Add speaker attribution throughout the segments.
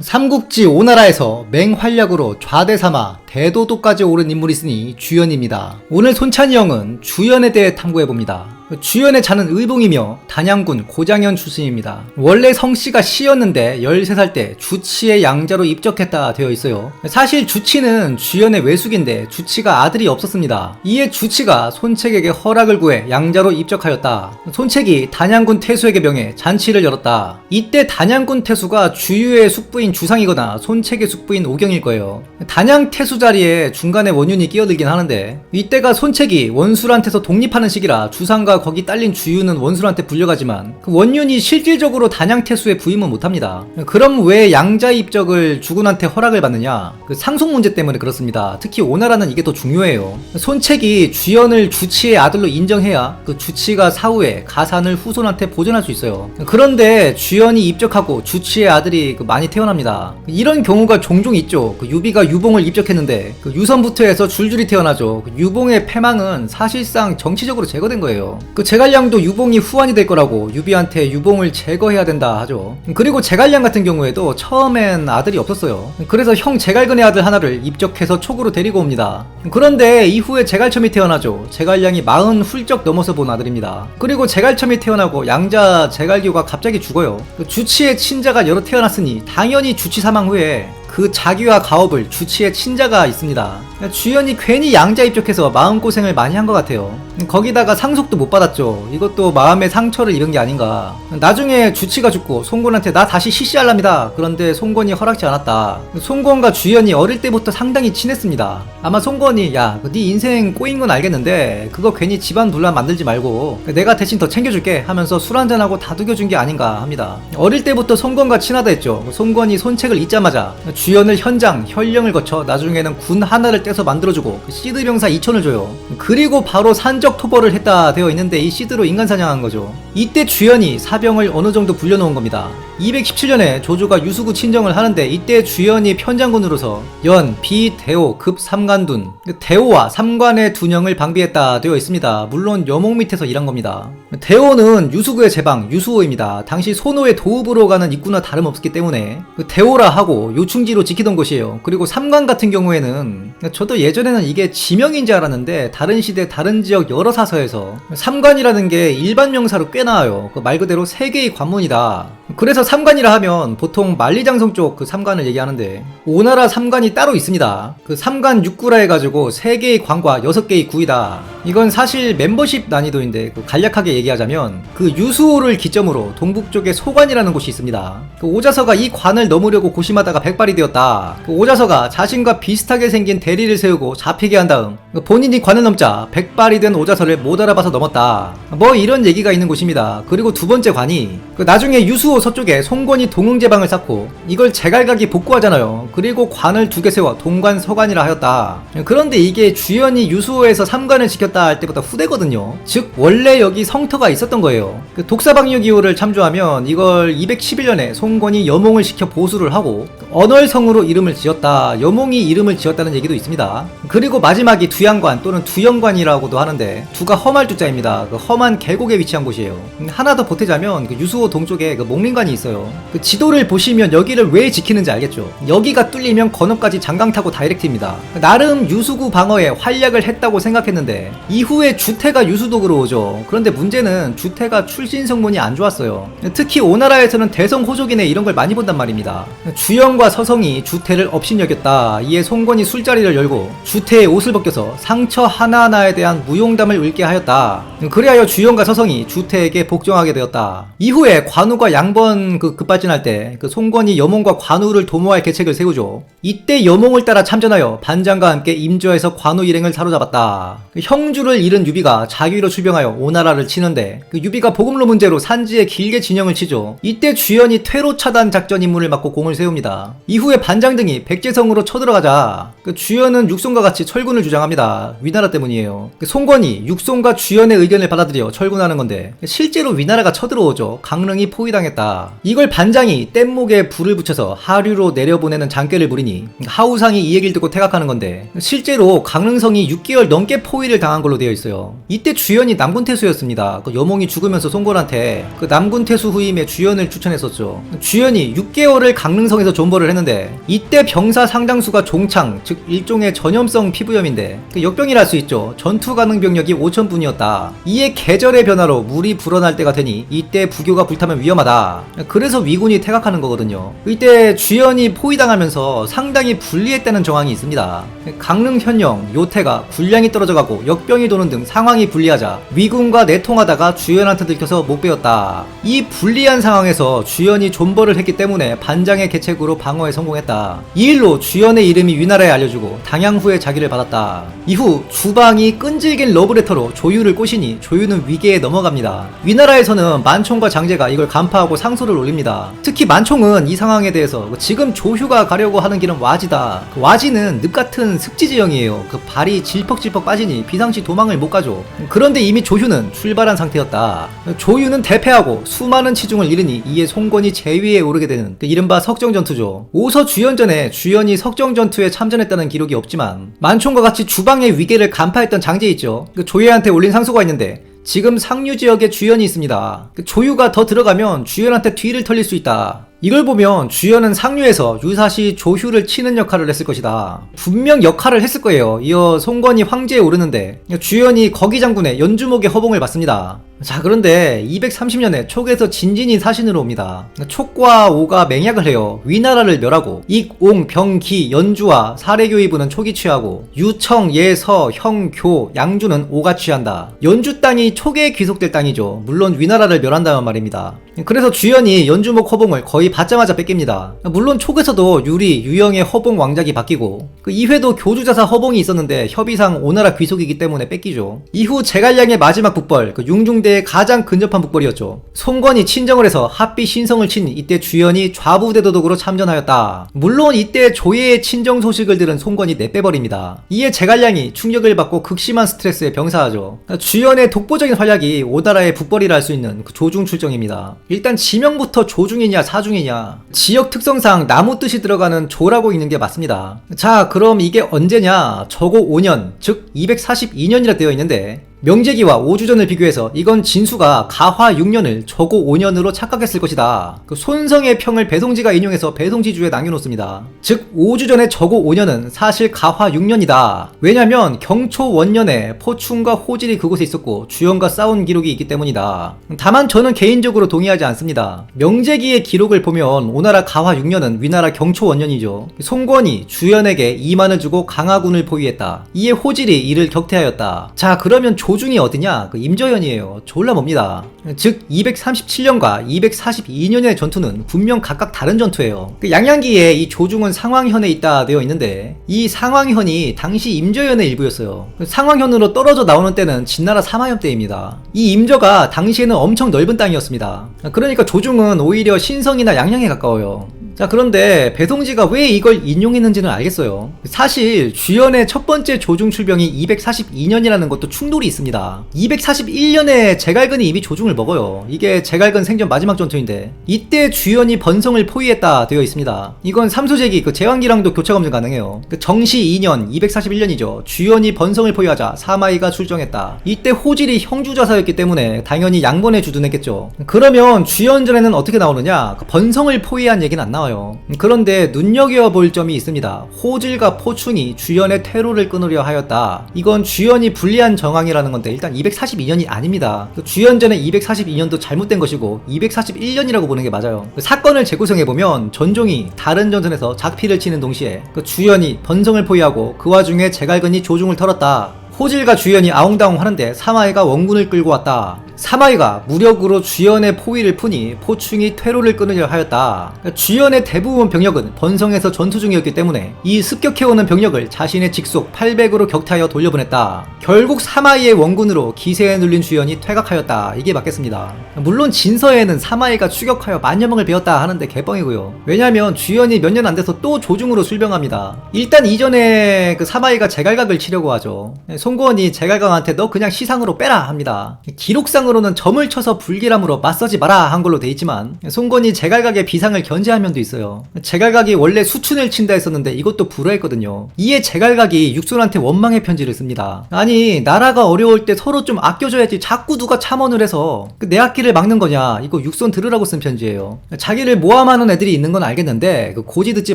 Speaker 1: 삼국지 오나라에서 맹활약으로 좌대삼아 대도도까지 오른 인물이 있으니 주연입니다. 오늘 손찬이 형은 주연에 대해 탐구해봅니다. 주연의 자는 의봉이며 단양군 고장현 출신입니다. 원래 성씨가 시였는데 13살 때 주치의 양자로 입적했다 되어 있어요. 사실 주치는 주연의 외숙인데 주치가 아들이 없었습니다. 이에 주치가 손책에게 허락을 구해 양자로 입적하였다. 손책이 단양군 태수에게 명해 잔치를 열었다. 이때 단양군 태수가 주유의 숙부인 주상이거나 손책의 숙부인 오경일 거예요. 단양 태수 자리에 중간에 원윤이 끼어들긴 하는데 이때가 손책이 원술한테서 독립하는 시기라 주상과 거기 딸린 주유는 원술한테 불려가지만 그 원윤이 실질적으로 단양 태수에 부임은 못합니다. 그럼 왜 양자 입적을 주군한테 허락을 받느냐? 그 상속 문제 때문에 그렇습니다. 특히 오나라는 이게 더 중요해요. 손책이 주연을 주치의 아들로 인정해야 그 주치가 사후에 가산을 후손한테 보존할 수 있어요. 그런데 주연이 입적하고 주치의 아들이 많이 태어납니다. 이런 경우가 종종 있죠. 유비가 유봉을 입적했는데 유선부터 해서 줄줄이 태어나죠. 유봉의 패망은 사실상 정치적으로 제거된 거예요. 제갈량도 유봉이 후환이 될 거라고 유비한테 유봉을 제거해야 된다 하죠. 그리고 제갈량 같은 경우에도 처음엔 아들이 없었어요. 그래서 형 제갈근의 아들 하나를 입적해서 촉으로 데리고 옵니다. 그런데 이후에 제갈첨이 태어나죠. 제갈량이 40 훌쩍 넘어서 본 아들입니다. 그리고 제갈첨이 태어나고 양자 제갈교가 갑자기 죽어요. 주치의 친자가 여러 태어났으니 당연히 주치 사망 후에 그 자기와 가업을 주치의 친자가 있습니다. 주연이 괜히 양자 입적해서 마음고생을 많이 한 것 같아요. 거기다가 상속도 못 받았죠. 이것도 마음의 상처를 입은 게 아닌가. 나중에 주치가 죽고 송곤한테 나 다시 시시할랍니다. 그런데 송곤이 허락지 않았다. 송곤과 주연이 어릴 때부터 상당히 친했습니다. 아마 송곤이 야, 네 인생 꼬인 건 알겠는데 그거 괜히 집안 분란 만들지 말고 내가 대신 더 챙겨줄게 하면서 술 한잔하고 다독여준 게 아닌가 합니다. 어릴 때부터 송곤과 친하다 했죠. 송곤이 손책을 잊자마자 주연을 현장, 현령을 거쳐 나중에는 군 하나를 떼서 만들어주고 시드 병사 2천을 줘요. 그리고 바로 산적 토벌을 했다 되어 있는데 이 시드로 인간 사냥한 거죠. 이때 주연이 사병을 어느 정도 불려놓은 겁니다. 217년에 조조가 유수구 친정을 하는데 이때 주연이 편장군으로서 연, 비, 대오, 급, 삼관둔 대오와 삼관의 둔영을 방비했다 되어 있습니다. 물론 여목 밑에서 일한 겁니다. 대오는 유수구의 제방 유수호입니다. 당시 소노의 도읍으로 가는 입구나 다름없기 때문에 대오라 하고 요충지로 지키던 곳이에요. 그리고 삼관 같은 경우에는 저도 예전에는 이게 지명인 줄 알았는데 다른 시대 다른 지역 여러 사서에서 삼관이라는 게 일반 명사로 꽤 나와요. 말 그대로 세 개의 관문이다. 그래서 삼관이라 하면 보통 만리장성 쪽 그 삼관을 얘기하는데 오나라 삼관이 따로 있습니다. 그 삼관 6구라 해가지고 3개의 관과 6개의 구이다. 이건 사실 멤버십 난이도인데 간략하게 얘기하자면 그 유수호를 기점으로 동북 쪽에 소관이라는 곳이 있습니다. 그 오자서가 이 관을 넘으려고 고심하다가 백발이 되었다. 그 오자서가 자신과 비슷하게 생긴 대리를 세우고 잡히게 한 다음 본인이 관을 넘자 백발이 된 오자서를 못 알아봐서 넘었다. 뭐 이런 얘기가 있는 곳입니다. 그리고 두 번째 관이 나중에 유수호 서쪽에 송곤이 동응제방을 쌓고 이걸 제갈각이 복구하잖아요. 그리고 관을 2개 세워 동관 서관이라 하였다. 그런데 이게 주연이 유수호에서 삼관을 지켰다 할 때보다 후대거든요. 즉 원래 여기 성터가 있었던 거예요. 독사방유기호를 참조하면 이걸 211년에 송곤이 여몽을 시켜 보수를 하고 언월성으로 이름을 지었다. 여몽이 이름을 지었다는 얘기도 있습니다. 그리고 마지막이 두양관 또는 두영관이라고도 하는데 두가 험할 두자입니다. 그 험한 계곡에 위치한 곳이에요. 하나 더 보태자면 그 유수호 동쪽에 그 목림관이 있어요. 그 지도를 보시면 여기를 왜 지키는지 알겠죠. 여기가 뚫리면 건너까지 장강 타고 다이렉트입니다. 나름 유수구 방어에 활약을 했다고 생각했는데 이후에 주태가 유수독으로 오죠. 그런데 문제는 주태가 출신 성분이 안 좋았어요. 특히 오나라에서는 대성 호족이네 이런 걸 많이 본단 말입니다. 주영과 서성이 주태를 업신여겼다. 이에 송곤이 술자리를 열고 주태의 옷을 벗겨서 상처 하나하나에 대한 무용담을 읊게 하였다. 그리하여 주영과 서성이 주태에게 복종하게 되었다. 이후에 관우가 양번 급발진할 때 그 송곤이 여몽과 관우를 도모할 계책을 세우죠. 이때 여몽을 따라 참전하여 반장과 함께 임조해서 관우 일행을 사로잡았다. 형주를 잃은 유비가 자기로 출병하여 오나라를 치는데 유비가 보급로 문제로 산지에 길게 진영을 치죠. 이때 주연이 퇴로 차단 작전 임무를 맡고 공을 세웁니다. 이후에 반장 등이 백제성으로 쳐들어가자 주연은 육송과 같이 철군을 주장합니다. 위나라 때문이에요. 송건이 육송과 주연의 의견을 받아들여 철군하는 건데 실제로 위나라가 쳐들어오죠. 강릉이 포위당했다. 이걸 반장이 뗏목에 불을 붙여서 하류로 내려보내는 장꾀를 부리니 하우상이 이 얘기를 듣고 태각하는 건데, 실제로 강릉성이 6개월 넘게 포위를 당한 걸로 되어 있어요. 이때 주연이 남군태수였습니다. 그 여몽이 죽으면서 송건한테 그 남군태수 후임에 주연을 추천했었죠. 주연이 6개월을 강릉성에서 존버를 했는데, 이때 병사 상당수가 종창, 즉 일종의 전염성 피부염인데 역병이라 할 수 있죠. 전투 가능 병력이 5,000분이었다. 이에 계절의 변화로 물이 불어날 때가 되니 이때 부교가 불타면 위험하다. 그래서 위군이 퇴각하는 거거든요. 이때 주연이 포위당하면서 상당히 불리했다는 정황이 있습니다. 강릉 현령, 요태가 군량이 떨어져가고 역병이 도는 등 상황이 불리하자 위군과 내통하다가 주연한테 들켜서 못 베었다. 이 불리한 상황에서 주연이 존버를 했기 때문에 반장의 계책으로 방어에 성공했다. 이 일로 주연의 이름이 위나라에 알려주고 당양 후에 자기를 받았다. 이후 주방이 끈질긴 러브레터로 조유를 꼬시니 조유는 위계에 넘어갑니다. 위나라에서는 만총과 장제가 이걸 간파하고 상소를 올립니다. 특히 만총은 이 상황에 대해서 지금 조휴가 가려고 하는 길은 와지다. 와지는 늪같은 습지지형이에요. 그 발이 질퍽질퍽 빠지니 비상시 도망을 못 가죠. 그런데 이미 조휴는 출발한 상태였다. 조휴는 대패하고 수많은 치중을 잃으니 이에 송건이 제위에 오르게 되는 이른바 석정전투죠. 오서 주연전에 주연이 석정전투에 참전했다는 기록이 없지만 만총과 같이 주방의 위계를 간파했던 장제 있죠. 조유한테 올린 상소가 있는데 지금 상류 지역에 주연이 있습니다. 조유가 더 들어가면 주연한테 뒤를 털릴 수 있다. 이걸 보면 주연은 상류에서 유사시 조휴를 치는 역할을 했을 것이다. 분명 역할을 했을 거예요. 이어 송건이 황제에 오르는데 주연이 거기 장군의 연주목의 허봉을 받습니다. 자, 그런데 230년에 촉에서 진진이 사신으로 옵니다. 촉과 오가 맹약을 해요. 위나라를 멸하고 익, 옹, 병, 기, 연주와 사례교이부는 촉이 취하고 유청, 예, 서, 형, 교, 양주는 오가 취한다. 연주 땅이 촉에 귀속될 땅이죠. 물론 위나라를 멸한다는 말입니다. 그래서 주연이 연주목 허봉을 거의 받자마자 뺏깁니다. 물론 촉에서도 유리, 유영의 허봉 왕작이 바뀌고 그 이회도 교주자사 허봉이 있었는데 협의상 오나라 귀속이기 때문에 뺏기죠. 이후 제갈량의 마지막 북벌, 그 융중대의 가장 근접한 북벌이었죠. 송건이 친정을 해서 합비 신성을 친 이때 주연이 좌부대도독으로 참전하였다. 물론 이때 조예의 친정 소식을 들은 송건이 내빼버립니다. 이에 제갈량이 충격을 받고 극심한 스트레스에 병사하죠. 주연의 독보적인 활약이 오나라의 북벌이라 할 수 있는 그 조중 출정입니다. 일단 지명부터 조중이냐 사중이냐, 지역 특성상 나무 뜻이 들어가는 조라고 읽는 게 맞습니다. 자, 그럼 이게 언제냐? 저고 5년, 즉 242년이라 되어 있는데 명제기와 오주전을 비교해서 이건 진수가 가화 6년을 저고 5년으로 착각했을 것이다. 그 손성의 평을 배송지가 인용해서 배송지주에 남겨놓습니다. 즉 오주전의 저고 5년은 사실 가화 6년이다. 왜냐면 경초 원년에 포충과 호질이 그곳에 있었고 주연과 싸운 기록이 있기 때문이다. 다만 저는 개인적으로 동의하지 않습니다. 명제기의 기록을 보면 오나라 가화 6년은 위나라 경초 원년이죠. 송건이 주연에게 2만을 주고 강화군을 포위했다. 이에 호질이 이를 격퇴하였다. 자, 그러면 조중이 어디냐? 그 임저현이에요. 졸라 멉니다. 즉 237년과 242년의 전투는 분명 각각 다른 전투예요. 그 양양기에 이 조중은 상황현에 있다 되어 있는데 이 상황현이 당시 임저현의 일부였어요. 상황현으로 떨어져 나오는 때는 진나라 사마현 때입니다. 이 임저가 당시에는 엄청 넓은 땅이었습니다. 그러니까 조중은 오히려 신성이나 양양에 가까워요. 자, 그런데 배송지가 왜 이걸 인용했는지는 알겠어요. 사실 주연의 첫 번째 조중 출병이 242년이라는 것도 충돌이 있습니다. 241년에 제갈근이 이미 조중을 먹어요. 이게 제갈근 생전 마지막 전투인데 이때 주연이 번성을 포위했다 되어 있습니다. 이건 삼소제기 그 제왕기랑도 교차 검증 가능해요. 그 정시 2년 241년이죠. 주연이 번성을 포위하자 사마이가 출정했다. 이때 호질이 형주자사였기 때문에 당연히 양번에 주둔했겠죠. 그러면 주연전에는 어떻게 나오느냐? 그 번성을 포위한 얘기는 안 나와요. 그런데 눈여겨볼 점이 있습니다. 호질과 포충이 주연의 퇴로를 끊으려 하였다. 이건 주연이 불리한 정황이라는 건데 일단 242년이 아닙니다. 주연전에 242년도 잘못된 것이고 241년이라고 보는 게 맞아요. 사건을 재구성해보면 전종이 다른 전선에서 작피를 치는 동시에 주연이 번성을 포위하고 그 와중에 제갈근이 조중을 털었다. 호질과 주연이 아웅다웅 하는데 사마이가 원군을 끌고 왔다. 사마이가 무력으로 주연의 포위를 푸니 포충이 퇴로를 끊으려 하였다. 주연의 대부분 병력은 번성에서 전투 중이었기 때문에 이 습격해오는 병력을 자신의 직속 800으로 격퇴하여 돌려보냈다. 결국 사마이의 원군으로 기세에 눌린 주연이 퇴각하였다. 이게 맞겠습니다. 물론 진서에는 사마이가 추격하여 만여명을 베었다 하는데 개뻥이고요. 왜냐면 주연이 몇 년 안 돼서 또 조중으로 출병합니다. 일단 이전에 그 사마이가 제갈각을 치려고 하죠. 송건이 제갈각한테 너 그냥 시상으로 빼라 합니다. 기록상으로 법상으로는 점을 쳐서 불길함으로 맞서지 마라 한 걸로 돼 있지만 송건이 제갈각의 비상을 견제한 면도 있어요. 제갈각이 원래 수춘을 친다 했었는데 이것도 불허했거든요. 이에 제갈각이 육손한테 원망의 편지를 씁니다. 아니 나라가 어려울 때 서로 좀 아껴줘야지 자꾸 누가 참언을 해서 내 앞길을 막는 거냐, 이거 육손 들으라고 쓴 편지예요. 자기를 모함하는 애들이 있는 건 알겠는데 고지 듣지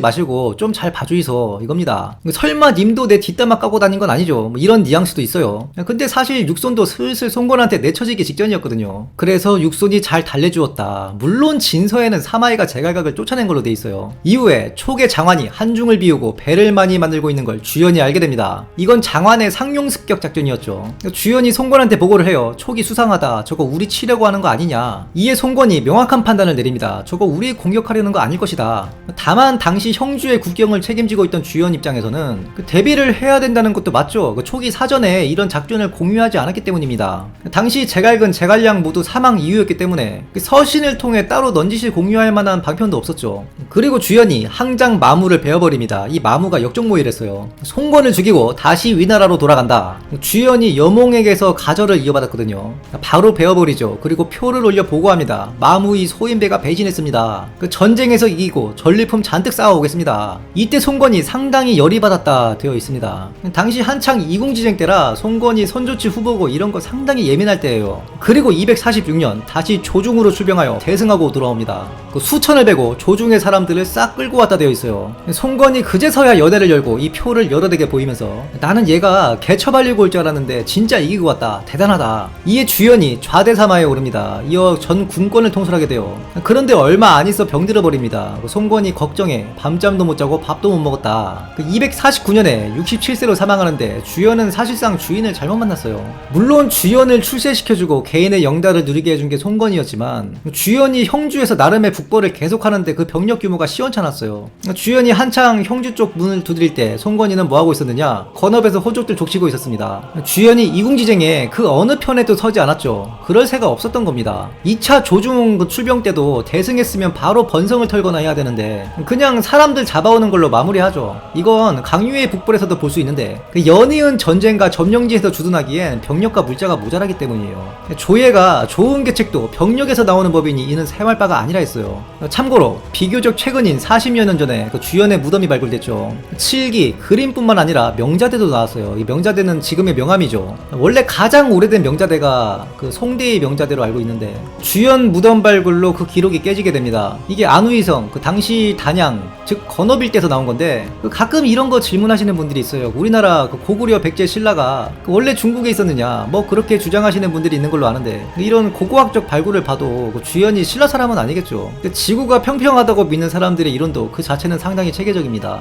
Speaker 1: 마시고 좀 잘 봐주이소 이겁니다. 설마 님도 내 뒷담화 까고 다닌 건 아니죠, 뭐 이런 뉘앙스도 있어요. 근데 사실 육손도 슬슬 송건한테 내쳐지기 직전이었거든요. 그래서 육손이 잘 달래주었다. 물론 진서에는 사마이가 제갈각을 쫓아낸 걸로 돼 있어요. 이후에 촉의 장환이 한중을 비우고 배를 많이 만들고 있는 걸 주연이 알게 됩니다. 이건 장환의 상용습격 작전이었죠. 주연이 송건한테 보고를 해요. 촉이 수상하다, 저거 우리 치려고 하는 거 아니냐. 이에 송건이 명확한 판단을 내립니다. 저거 우리 공격하려는 거 아닐 것이다. 다만 당시 형주의 국경을 책임지고 있던 주연 입장에서는 대비를 해야 된다는 것도 맞죠. 촉이 사전에 이런 작전을 공유하지 않았기 때문입니다. 당시 제갈근, 제갈량 모두 사망 이후였기 때문에 서신을 통해 따로 넌지시 공유할 만한 방편도 없었죠. 그리고 주연이 항장 마무를 베어버립니다. 이 마무가 역적모의랬어요. 송건을 죽이고 다시 위나라로 돌아간다. 주연이 여몽에게서 가절을 이어받았거든요. 바로 베어버리죠. 그리고 표를 올려 보고합니다. 마무의 소인배가 배신했습니다. 전쟁에서 이기고 전리품 잔뜩 쌓아오겠습니다. 이때 송건이 상당히 열이 받았다 되어 있습니다. 당시 한창 이궁지쟁 때라 송건이 선조치 후보고 이런 거 상당히 예민할 때예요. 그리고 246년 다시 조중으로 출병하여 대승하고 돌아옵니다. 수천을 베고 조중의 사람들을 싹 끌고 왔다 되어 있어요. 송건이 그제서야 연회를 열고 이 표를 여러 대게 보이면서 나는 얘가 개처발리고 올 줄 알았는데 진짜 이기고 왔다, 대단하다. 이에 주연이 좌대사마에 오릅니다. 이어 전 군권을 통솔하게 돼요. 그런데 얼마 안 있어 병들어 버립니다. 송건이 걱정해 밤잠도 못 자고 밥도 못 먹었다. 249년에 67세로 사망하는데 주연은 사실상 주인을 잘못 만났어요. 물론 주연을 출세시켜주고 개인의 영달을 누리게 해준 게 송건이었지만 주연이 형주에서 나름의 북벌을 계속하는데 그 병력 규모가 시원찮았어요. 주연이 한창 형주 쪽 문을 두드릴 때 송건이는 뭐하고 있었느냐, 건업에서 호족들 족치고 있었습니다. 주연이 이궁지쟁에 그 어느 편에도 서지 않았죠. 그럴 새가 없었던 겁니다. 2차 조중 출병 때도 대승했으면 바로 번성을 털거나 해야 되는데 그냥 사람들 잡아오는 걸로 마무리하죠. 이건 강유의 북벌에서도 볼 수 있는데 연이은 전쟁과 점령지에서 주둔하기엔 병력과 물자가 모자라기 때문이에요. 조예가 좋은 계책도 병력에서 나오는 법이니 이는 생활 바가 아니라 했어요. 참고로 비교적 최근인 40여 년 전에 주연의 무덤이 발굴됐죠. 칠기, 그림뿐만 아니라 명자대도 나왔어요. 이 명자대는 지금의 명함이죠. 원래 가장 오래된 명자대가 송대의 명자대로 알고 있는데 주연 무덤 발굴로 그 기록이 깨지게 됩니다. 이게 안우이성, 당시 단양, 즉 건어빌 때서 나온 건데 가끔 이런 거 질문하시는 분들이 있어요. 우리나라 고구려 백제 신라가 원래 중국에 있었느냐, 뭐 그렇게 주장하시는 분들이 있는 걸로 아는데 이런 고고학적 발굴을 봐도 주연이 신라 사람은 아니겠죠. 지구가 평평하다고 믿는 사람들의 이론도 그 자체는 상당히 체계적입니다.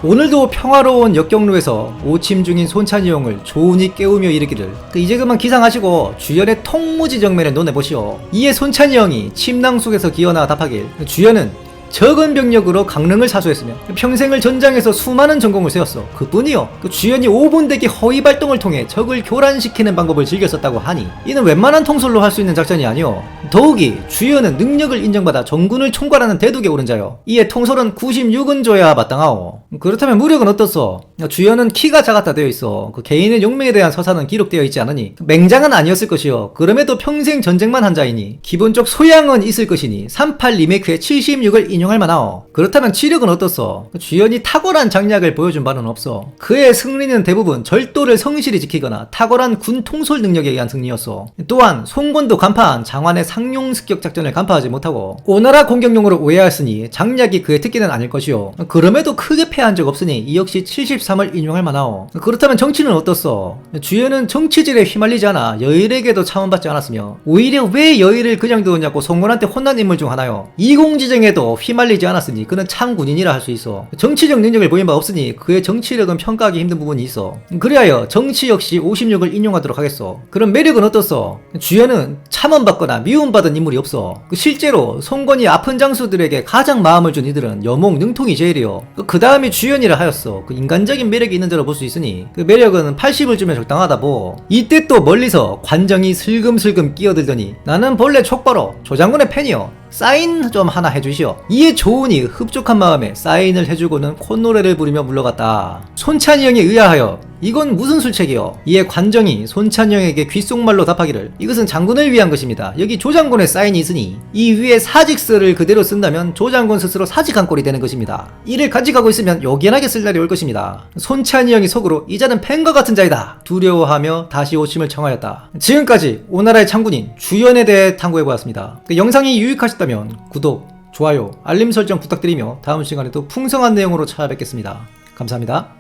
Speaker 1: 오늘도 평화로운 역경로에서 오침 중인 손찬이 형을 조은이 깨우며 이르기를 이제 그만 기상하시고 주연의 통무지 정면을 논해보시오. 이에 손찬이 형이 침낭 속에서 기어나와 답하길 주연은 적은 병력으로 강릉을 사수했으며 평생을 전장에서 수많은 전공을 세웠어. 그뿐이요. 주연이 5분 대기 허위 발동을 통해 적을 교란시키는 방법을 즐겼었다고 하니 이는 웬만한 통솔로 할 수 있는 작전이 아니오. 더욱이 주연은 능력을 인정받아 정군을 총괄하는 대두에 오른 자요. 이에 통솔은 96은 줘야 마땅하오. 그렇다면 무력은 어떻소? 주연은 키가 작았다 되어 있어. 개인의 용맹에 대한 서사는 기록되어 있지 않으니 맹장은 아니었을 것이요. 그럼에도 평생 전쟁만 한 자이니 기본적 소양은 있을 것이니 38 리메이크의 76을 인용할 만하오. 그렇다면 치력은 어떻소? 주연이 탁월한 장략을 보여준 바는 없어. 그의 승리는 대부분 절도를 성실히 지키거나 탁월한 군 통솔 능력에 의한 승리였어. 또한 송건도 간파한 장환의 상용습격 작전을 간파하지 못하고 오나라 공격용으로 오해하였으니 장략이 그의 특기는 아닐 것이요. 그럼에도 크게 패한 적 없으니 이 역시 73을 인용할 만하오. 그렇다면 정치는 어떻소? 주연은 정치질에 휘말리지 않아 여일에게도 차원받지 않았으며 오히려 왜 여일을 그냥 두었냐고 송건한테 혼난 인물 중 하나요. 이공지쟁에도 휘말리지 않았으니 그는 참 군인이라 할 수 있어. 정치적 능력을 보인 바 없으니 그의 정치력은 평가하기 힘든 부분이 있어. 그리하여 정치 역시 56을 인용하도록 하겠소. 그럼 매력은 어떻소? 주연은 참언받거나 미움받은 인물이 없어. 실제로 송건이 아픈 장수들에게 가장 마음을 준 이들은 여몽, 능통이 제일이요. 그 다음이 주연이라 하였어. 인간적인 매력이 있는 자로 볼 수 있으니 그 매력은 80을 주면 적당하다 뭐. 이때 또 멀리서 관정이 슬금슬금 끼어들더니 나는 본래 촉바로 조장군의 팬이요. 사인 좀 하나 해주시오. 이에 조은이 흡족한 마음에 사인을 해주고는 콧노래를 부르며 물러갔다. 손찬이 형에 의아하여 이건 무슨 술책이요? 이에 관정이 손찬이 형에게 귓속말로 답하기를 이것은 장군을 위한 것입니다. 여기 조장군의 사인이 있으니 이 위에 사직서를 그대로 쓴다면 조장군 스스로 사직한 꼴이 되는 것입니다. 이를 간직하고 있으면 요긴하게 쓸 날이 올 것입니다. 손찬이 형이 속으로 이 자는 팬과 같은 자이다 두려워하며 다시 오심을 청하였다. 지금까지 오나라의 장군인 주연에 대해 탐구해보았습니다. 영상이 유익하셨다면 구독, 좋아요, 알림 설정 부탁드리며 다음 시간에도 풍성한 내용으로 찾아뵙겠습니다. 감사합니다.